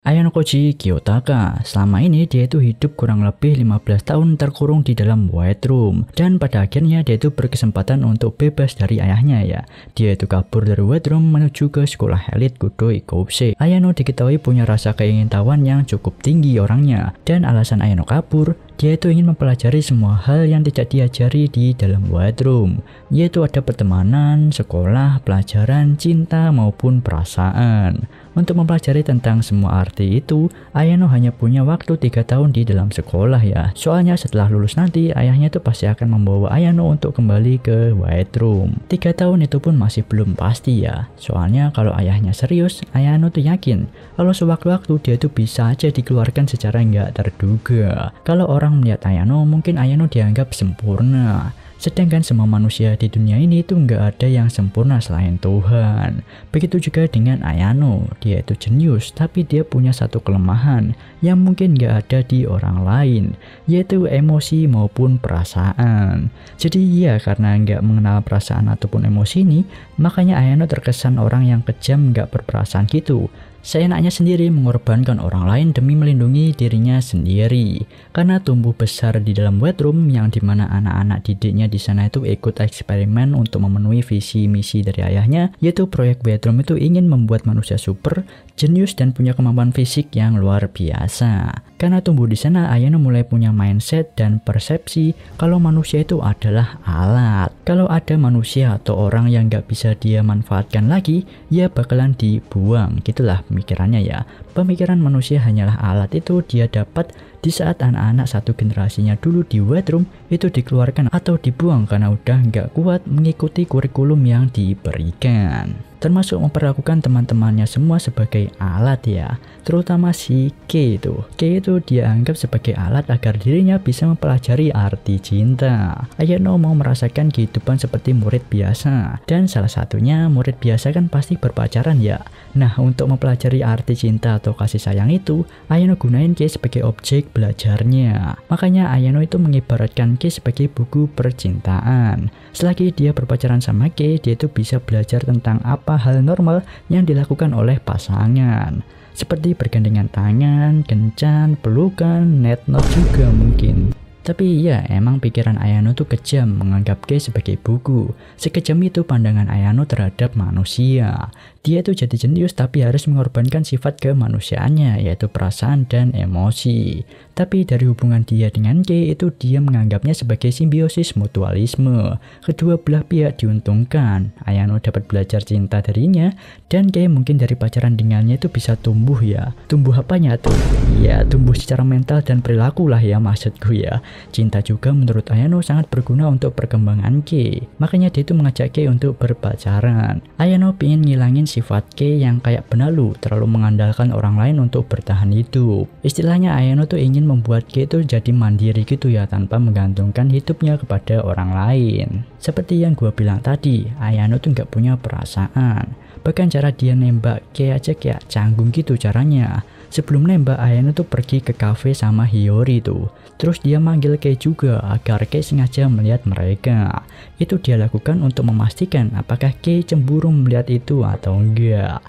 Ayano Koji Kiyotaka, selama ini dia itu hidup kurang lebih 15 tahun terkurung di dalam White Room. Dan pada akhirnya dia itu berkesempatan untuk bebas dari ayahnya ya. Dia itu kabur dari White Room menuju ke sekolah elit Kudo Ikouse. Ayano diketahui punya rasa keingintahuan yang cukup tinggi orangnya. Dan alasan Ayano kabur, dia itu ingin mempelajari semua hal yang tidak diajari di dalam White Room, yaitu ada pertemanan, sekolah, pelajaran, cinta, maupun perasaan. Untuk mempelajari tentang semua arti itu, Ayano hanya punya waktu 3 tahun di dalam sekolah ya. Soalnya setelah lulus nanti, ayahnya itu pasti akan membawa Ayano untuk kembali ke White Room. 3 tahun itu pun masih belum pasti ya. Soalnya kalau ayahnya serius, Ayano tuh yakin kalau sewaktu-waktu dia tuh bisa aja dikeluarkan secara nggak terduga. Kalau orang melihat Ayano, mungkin Ayano dianggap sempurna. Sedangkan semua manusia di dunia ini itu nggak ada yang sempurna selain Tuhan. Begitu juga dengan Ayano, dia itu jenius tapi dia punya satu kelemahan yang mungkin nggak ada di orang lain, yaitu emosi maupun perasaan. Jadi ya karena nggak mengenal perasaan ataupun emosi ini, makanya Ayano terkesan orang yang kejam nggak berperasaan gitu. Seenaknya sendiri mengorbankan orang lain demi melindungi dirinya sendiri. Karena tumbuh besar di dalam White Room yang dimana anak-anak didiknya di sana itu ikut eksperimen untuk memenuhi visi misi dari ayahnya, yaitu proyek White Room itu ingin membuat manusia super, jenius dan punya kemampuan fisik yang luar biasa. Karena tumbuh di sana, Ayano mulai punya mindset dan persepsi kalau manusia itu adalah alat. Kalau ada manusia atau orang yang nggak bisa dia manfaatkan lagi, ya bakalan dibuang. Gitulah pemikirannya ya. Pemikiran manusia hanyalah alat itu dia dapat di saat anak-anak satu generasinya dulu di White Room itu dikeluarkan atau dibuang karena udah nggak kuat mengikuti kurikulum yang diberikan. Termasuk memperlakukan teman-temannya semua sebagai alat ya. Terutama si K itu. K itu dia anggap sebagai alat agar dirinya bisa mempelajari arti cinta. Ayano mau merasakan kehidupan seperti murid biasa. Dan salah satunya murid biasa kan pasti berpacaran ya. Nah untuk mempelajari arti cinta atau kasih sayang itu, Ayano gunain K sebagai objek belajarnya. Makanya Ayano itu mengibaratkan K sebagai buku percintaan. Selagi dia berpacaran sama K, dia itu bisa belajar tentang apa hal normal yang dilakukan oleh pasangan. Seperti bergandengan tangan, kencan, pelukan, net note juga mungkin. Tapi ya emang pikiran Ayano tuh kejam menganggap K sebagai buku. Sekejam itu pandangan Ayano terhadap manusia. Dia tuh jadi jenius tapi harus mengorbankan sifat kemanusiaannya yaitu perasaan dan emosi. Tapi dari hubungan dia dengan K itu dia menganggapnya sebagai simbiosis mutualisme. Kedua belah pihak diuntungkan. Ayano dapat belajar cinta darinya dan K mungkin dari pacaran dengannya itu bisa tumbuh ya. Tumbuh apanya tuh? Ya tumbuh secara mental dan perilaku lah ya maksudku ya. Cinta juga menurut Ayano sangat berguna untuk perkembangan K. Makanya dia itu mengajak K untuk berpacaran. Ayano ingin ngilangin sifat K yang kayak benalu, terlalu mengandalkan orang lain untuk bertahan hidup. Istilahnya Ayano tuh ingin membuat K itu jadi mandiri gitu ya, tanpa menggantungkan hidupnya kepada orang lain. Seperti yang gua bilang tadi, Ayano tuh nggak punya perasaan. Bahkan cara dia nembak K aja kayak canggung gitu caranya. Sebelum nembak, Ayano tuh pergi ke cafe sama Hiyori tuh. Terus dia manggil K juga agar K sengaja melihat mereka. Itu dia lakukan untuk memastikan apakah K cemburu melihat itu atau enggak.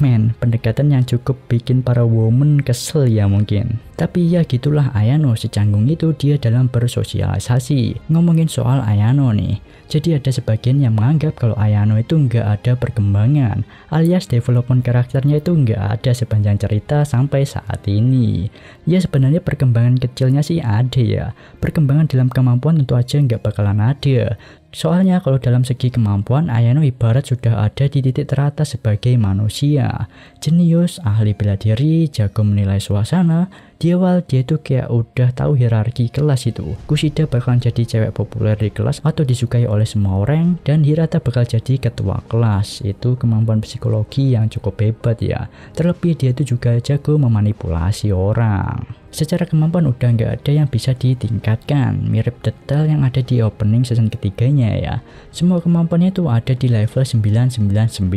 Men, pendekatan yang cukup bikin para woman kesel ya mungkin. Tapi ya gitulah Ayano, secanggung itu dia dalam bersosialisasi. Ngomongin soal Ayano nih, jadi ada sebagian yang menganggap kalau Ayano itu nggak ada perkembangan, alias development karakternya itu nggak ada sepanjang cerita sampai saat ini. Ya sebenarnya perkembangan kecilnya sih ada ya, perkembangan dalam kemampuan tentu aja nggak bakalan ada. Soalnya kalau dalam segi kemampuan, Ayano ibarat sudah ada di titik teratas sebagai manusia. Jenius, ahli bela diri, jago menilai suasana. Di awal dia itu kayak udah tahu hierarki kelas itu. Kushida bakalan jadi cewek populer di kelas atau disukai oleh semua orang, dan Hirata bakal jadi ketua kelas. Itu kemampuan psikologi yang cukup hebat ya. Terlebih dia itu juga jago memanipulasi orang. Secara kemampuan udah nggak ada yang bisa ditingkatkan, mirip detail yang ada di opening season ketiganya ya. Semua kemampuannya itu ada di level 999.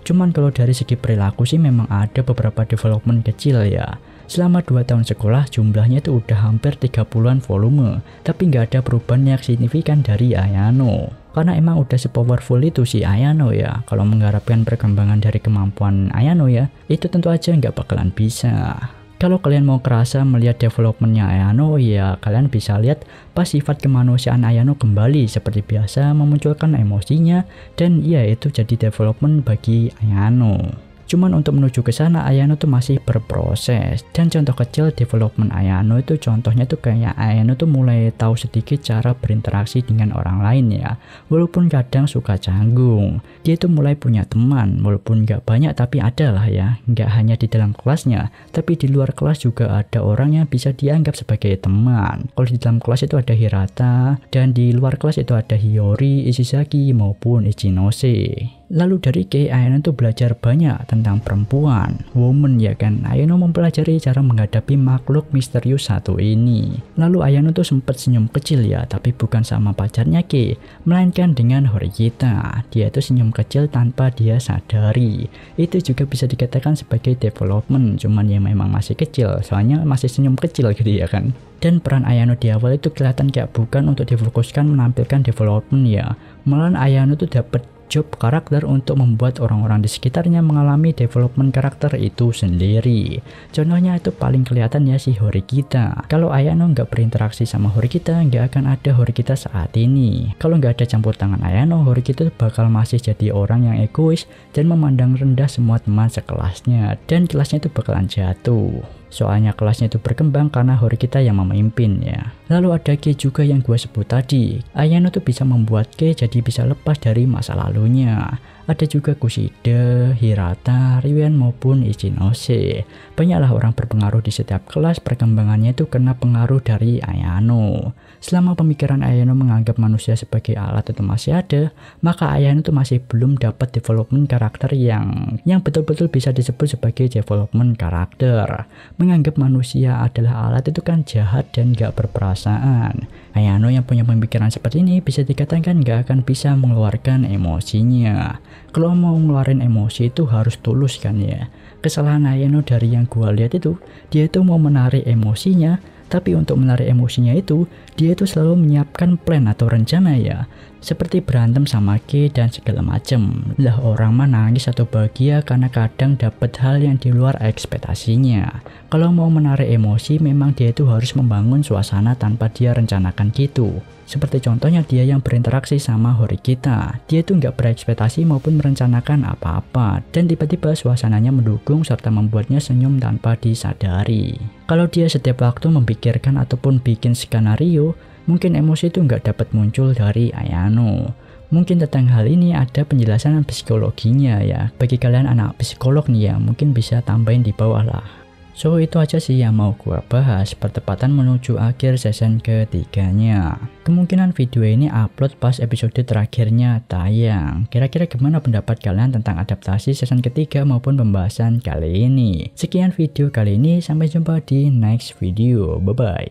Cuman kalau dari segi perilaku sih memang ada beberapa development kecil ya. Selama 2 tahun sekolah jumlahnya itu udah hampir 30-an volume, tapi nggak ada perubahan yang signifikan dari Ayano. Karena emang udah sepowerful itu si Ayano ya. Kalau mengharapkan perkembangan dari kemampuan Ayano ya, itu tentu aja nggak bakalan bisa. Kalau kalian mau kerasa melihat developmentnya Ayano ya, kalian bisa lihat pas sifat kemanusiaan Ayano kembali seperti biasa memunculkan emosinya, dan ya itu jadi development bagi Ayano. Cuman untuk menuju ke sana Ayano tuh masih berproses, dan contoh kecil development Ayano itu contohnya tuh kayak Ayano tuh mulai tahu sedikit cara berinteraksi dengan orang lain ya, walaupun kadang suka canggung. Dia tuh mulai punya teman, walaupun nggak banyak tapi ada lah ya, nggak hanya di dalam kelasnya, tapi di luar kelas juga ada orang yang bisa dianggap sebagai teman. Kalau di dalam kelas itu ada Hirata, dan di luar kelas itu ada Hiyori, Ishizaki maupun Ichinose. Lalu dari Kei, Ayano tuh belajar banyak tentang perempuan, woman ya kan. Ayano mempelajari cara menghadapi makhluk misterius satu ini. Lalu Ayano tuh sempat senyum kecil ya, tapi bukan sama pacarnya Kei, melainkan dengan Horikita. Dia tuh senyum kecil tanpa dia sadari. Itu juga bisa dikatakan sebagai development, cuman ya memang masih kecil, soalnya masih senyum kecil gitu ya kan. Dan peran Ayano di awal itu kelihatan kayak bukan untuk difokuskan menampilkan development ya, malahan Ayano tuh dapat job karakter untuk membuat orang-orang di sekitarnya mengalami development karakter itu sendiri. Contohnya itu paling kelihatan ya si Horikita. Kalau Ayano nggak berinteraksi sama Horikita, nggak akan ada Horikita saat ini. Kalau nggak ada campur tangan Ayano, Horikita bakal masih jadi orang yang egois dan memandang rendah semua teman sekelasnya, dan kelasnya itu bakalan jatuh. Soalnya kelasnya itu berkembang karena Horikita yang memimpin ya. Lalu ada Kei juga yang gue sebut tadi. Ayano tuh bisa membuat Kei jadi bisa lepas dari masa lalunya. Ada juga Kushida, Hirata, Ryuen maupun Ichinose. Banyaklah orang berpengaruh di setiap kelas, perkembangannya itu kena pengaruh dari Ayano. Selama pemikiran Ayano menganggap manusia sebagai alat itu masih ada, maka Ayano itu masih belum dapat development karakter yang betul-betul bisa disebut sebagai development karakter. Menganggap manusia adalah alat itu kan jahat dan gak berperasaan. Ayano yang punya pemikiran seperti ini bisa dikatakan gak akan bisa mengeluarkan emosinya. Kalau mau ngeluarin emosi itu harus tulus kan ya. Kesalahan Ayano dari yang gua lihat itu, dia itu mau menarik emosinya, tapi untuk menarik emosinya itu, dia itu selalu menyiapkan plan atau rencana ya. Seperti berantem sama Kei dan segala macem. Lah orang mah nangis atau bahagia karena kadang dapat hal yang di luar ekspektasinya. Kalau mau menarik emosi memang dia itu harus membangun suasana tanpa dia rencanakan gitu. Seperti contohnya dia yang berinteraksi sama Horikita. Dia itu nggak berekspektasi maupun merencanakan apa-apa, dan tiba-tiba suasananya mendukung serta membuatnya senyum tanpa disadari. Kalau dia setiap waktu memikirkan ataupun bikin skenario, mungkin emosi itu nggak dapat muncul dari Ayano. Mungkin tentang hal ini ada penjelasan psikologinya ya. Bagi kalian anak psikolog nih ya, mungkin bisa tambahin di bawah lah. So itu aja sih yang mau gua bahas bertepatan menuju akhir season ketiganya. Kemungkinan video ini upload pas episode terakhirnya tayang. Kira-kira gimana pendapat kalian tentang adaptasi season ketiga maupun pembahasan kali ini? Sekian video kali ini, sampai jumpa di next video. Bye bye.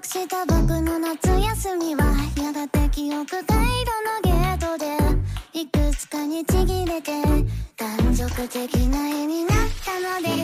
した僕の夏休みはやがて記憶回路のゲートでいくつかにちぎれて断続的な絵になったのです